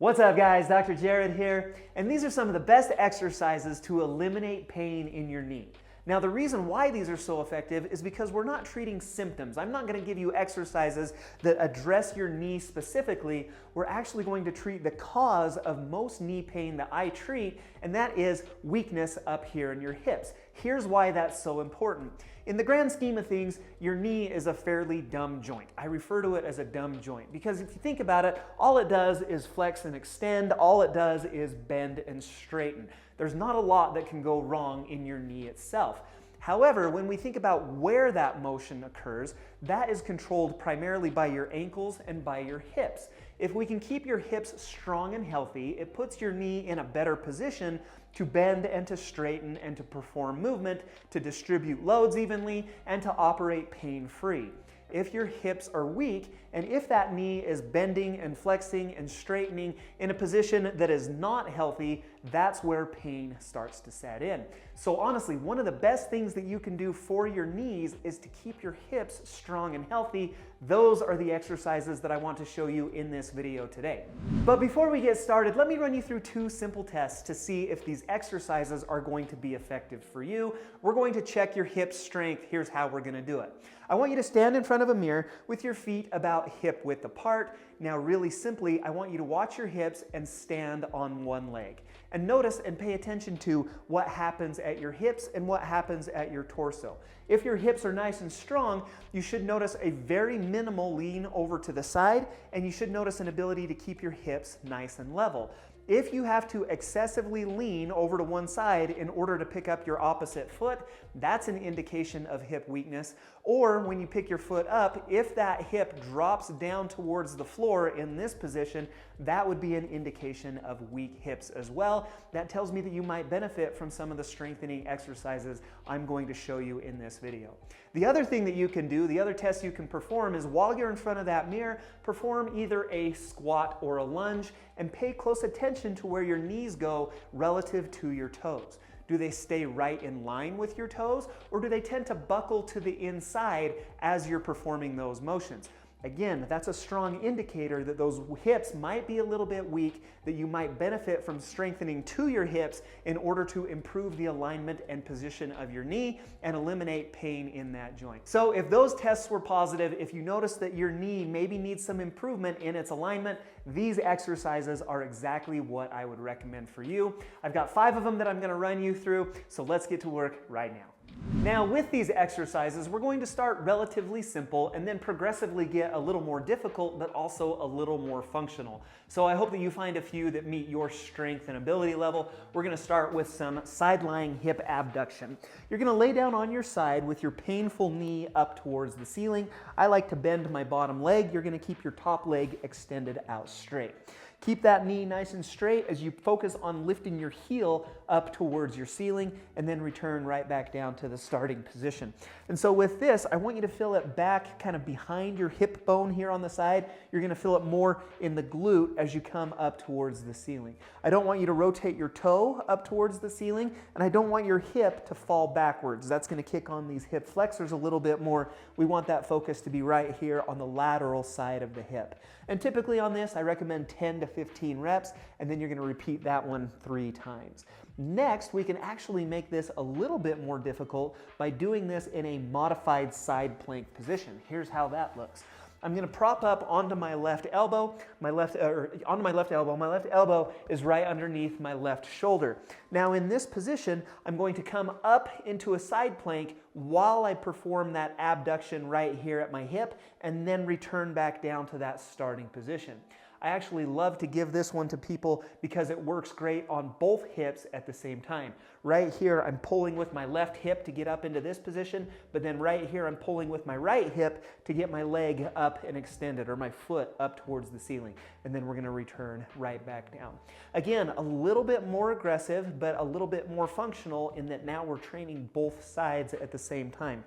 What's up guys, Dr. Jared here, and these are some of the best exercises to eliminate pain in your knee. Now the reason why these are so effective is because we're not treating symptoms. I'm not going to give you exercises that address your knee specifically. We're actually going to treat the cause of most knee pain that I treat, and that is weakness up here in your hips. Here's why that's so important. In the grand scheme of things, your knee is a fairly dumb joint. I refer to it as a dumb joint because if you think about it, all it does is flex and extend. All it does is bend and straighten. There's not a lot that can go wrong in your knee itself. However, when we think about where that motion occurs, that is controlled primarily by your ankles and by your hips. If we can keep your hips strong and healthy, it puts your knee in a better position to bend and to straighten and to perform movement, to distribute loads evenly, and to operate pain-free. If your hips are weak, and if that knee is bending and flexing and straightening in a position that is not healthy, that's where pain starts to set in. So honestly, one of the best things that you can do for your knees is to keep your hips strong and healthy. Those are the exercises that I want to show you in this video today. But before we get started, let me run you through two simple tests to see if these exercises are going to be effective for you. We're going to check your hip strength. Here's how we're going to do it. I want you to stand in front of a mirror with your feet about hip width apart. Now really simply, I want you to watch your hips and stand on one leg. And notice and pay attention to what happens at your hips and what happens at your torso. If your hips are nice and strong, you should notice a very minimal lean over to the side, and you should notice an ability to keep your hips nice and level. If you have to excessively lean over to one side in order to pick up your opposite foot, that's an indication of hip weakness. Or when you pick your foot up, if that hip drops down towards the floor in this position, that would be an indication of weak hips as well. That tells me that you might benefit from some of the strengthening exercises I'm going to show you in this video. The other thing that you can do, the other test you can perform is while you're in front of that mirror, perform either a squat or a lunge and pay close attention to where your knees go relative to your toes. Do they stay right in line with your toes, or do they tend to buckle to the inside as you're performing those motions? Again, that's a strong indicator that those hips might be a little bit weak, that you might benefit from strengthening to your hips in order to improve the alignment and position of your knee and eliminate pain in that joint. So if those tests were positive, if you notice that your knee maybe needs some improvement in its alignment, these exercises are exactly what I would recommend for you. I've got 5 of them that I'm going to run you through, so let's get to work right now. Now with these exercises, we're going to start relatively simple and then progressively get a little more difficult, but also a little more functional. So I hope that you find a few that meet your strength and ability level. We're going to start with some side-lying hip abduction. You're going to lay down on your side with your painful knee up towards the ceiling. I like to bend my bottom leg. You're going to keep your top leg extended out straight. Keep that knee nice and straight as you focus on lifting your heel up towards your ceiling and then return right back down to the starting position. And so with this, I want you to feel it back kind of behind your hip bone here on the side. You're going to feel it more in the glute as you come up towards the ceiling. I don't want you to rotate your toe up towards the ceiling, and I don't want your hip to fall backwards. That's going to kick on these hip flexors a little bit more. We want that focus to be right here on the lateral side of the hip. And typically on this, I recommend 10 to 15 reps, and then you're going to repeat that one 3 times. Next, we can actually make this a little bit more difficult by doing this in a modified side plank position. Here's how that looks. I'm going to prop up onto my left elbow. My left elbow is right underneath my left shoulder. Now in this position, I'm going to come up into a side plank while I perform that abduction right here at my hip and then return back down to that starting position. I actually love to give this one to people because it works great on both hips at the same time. Right here, I'm pulling with my left hip to get up into this position, but then right here, I'm pulling with my right hip to get my leg up and extended, or my foot up towards the ceiling. And then we're going to return right back down. Again, a little bit more aggressive, but a little bit more functional in that now we're training both sides at the same time.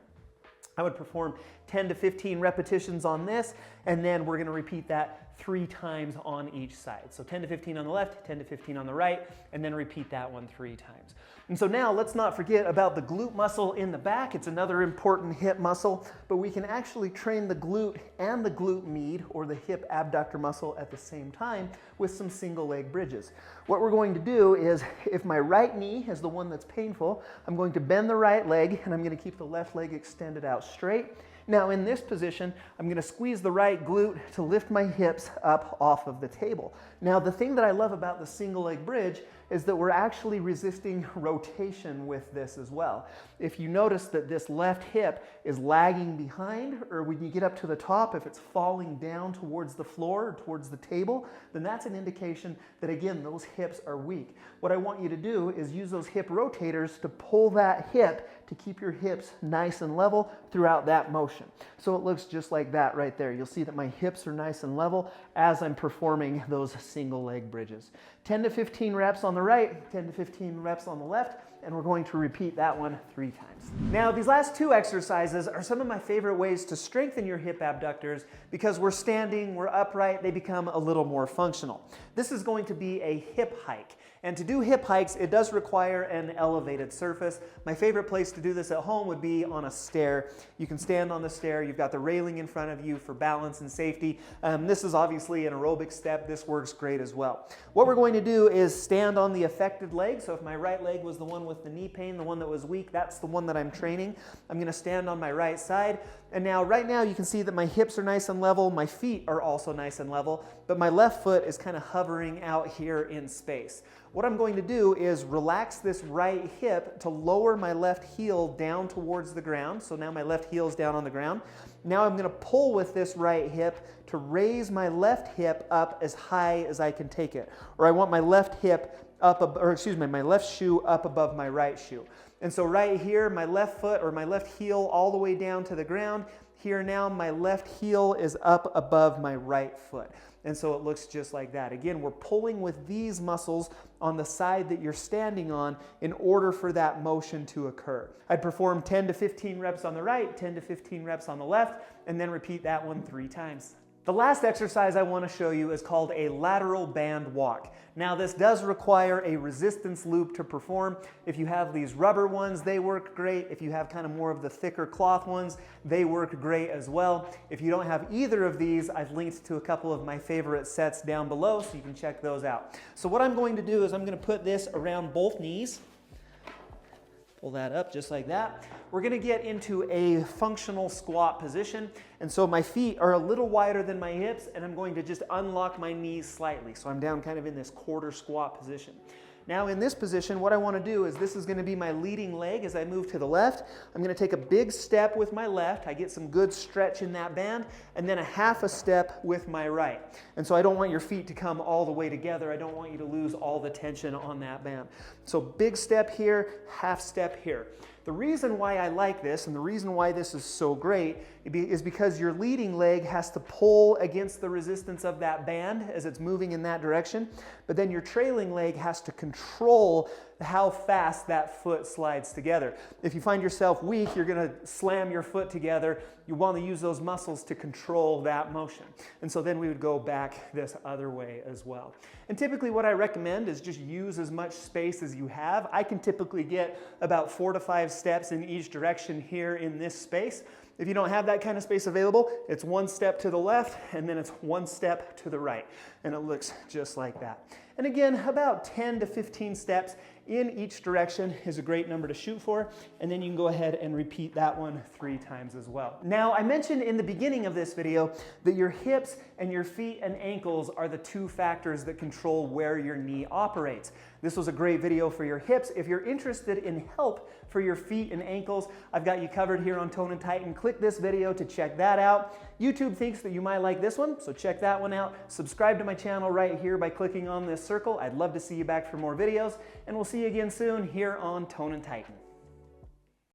I would perform 10 to 15 repetitions on this, and then we're going to repeat that 3 times on each side. So 10 to 15 on the left, 10 to 15 on the right, and then repeat that one 3 times. And so now let's not forget about the glute muscle in the back. It's another important hip muscle, but we can actually train the glute and the glute med, or the hip abductor muscle, at the same time with some single leg bridges. What we're going to do is, if my right knee is the one that's painful, I'm going to bend the right leg and I'm going to keep the left leg extended out straight. Now in this position, I'm going to squeeze the right glute to lift my hips up off of the table. Now the thing that I love about the single leg bridge is that we're actually resisting rotation with this as well. If you notice that this left hip is lagging behind, or when you get up to the top, if it's falling down towards the floor or towards the table, then that's an indication that, again, those hips are weak. What I want you to do is use those hip rotators to pull that hip to keep your hips nice and level throughout that motion. So it looks just like that right there. You'll see that my hips are nice and level as I'm performing those single leg bridges. 10 to 15 reps on the right, 10 to 15 reps on the left, and we're going to repeat that one 3 times. Now, these last 2 exercises are some of my favorite ways to strengthen your hip abductors because we're standing, we're upright, they become a little more functional. This is going to be a hip hike. And to do hip hikes, it does require an elevated surface. My favorite place to do this at home would be on a stair. You can stand on the stair, you've got the railing in front of you for balance and safety. This is obviously an aerobic step. This works great as well. What we're going to do is stand on the affected leg. So if my right leg was the one with the knee pain, the one that was weak, that's the one that I'm training. I'm going to stand on my right side. And now, right now, you can see that my hips are nice and level. My feet are also nice and level, but my left foot is kind of hovering out here in space. What I'm going to do is relax this right hip to lower my left heel down towards the ground. So now my left heel is down on the ground. Now I'm going to pull with this right hip to raise my left hip up as high as I can take it. Or I want my left hip up, my left shoe up above my right shoe. And so right here, my left foot or my left heel all the way down to the ground. Here now, my left heel is up above my right foot. And so it looks just like that. Again, we're pulling with these muscles on the side that you're standing on in order for that motion to occur. I'd perform 10 to 15 reps on the right, 10 to 15 reps on the left, and then repeat that one 3 times. The last exercise I want to show you is called a lateral band walk. Now this does require a resistance loop to perform. If you have these rubber ones, they work great. If you have kind of more of the thicker cloth ones, they work great as well. If you don't have either of these, I've linked to a couple of my favorite sets down below so you can check those out. So what I'm going to do is I'm going to put this around both knees. Pull that up just like that. We're going to get into a functional squat position. And so my feet are a little wider than my hips, and I'm going to just unlock my knees slightly. So I'm down kind of in this quarter squat position. Now in this position, what I want to do is this is going to be my leading leg as I move to the left. I'm going to take a big step with my left. I get some good stretch in that band, and then a half a step with my right. And so I don't want your feet to come all the way together. I don't want you to lose all the tension on that band. So big step here, half step here. The reason why I like this and the reason why this is so great is because your leading leg has to pull against the resistance of that band as it's moving in that direction, but then your trailing leg has to control how fast that foot slides together. If you find yourself weak, you're going to slam your foot together. You want to use those muscles to control that motion. And so then we would go back this other way as well. And typically what I recommend is just use as much space as you have. I can typically get about 4 to 5 steps in each direction here in this space. If you don't have that kind of space available, it's 1 step to the left and then it's 1 step to the right. And it looks just like that. And again, about 10 to 15 steps in each direction is a great number to shoot for, and then you can go ahead and repeat that one 3 times as well. Now, I mentioned in the beginning of this video that your hips and your feet and ankles are the 2 factors that control where your knee operates. This was a great video for your hips. If you're interested in help for your feet and ankles, I've got you covered here on Tone and Tighten. Click this video to check that out. YouTube thinks that you might like this one, so check that one out. Subscribe to my channel right here by clicking on this circle. I'd love to see you back for more videos, and we'll see you again soon here on Tone and Tighten.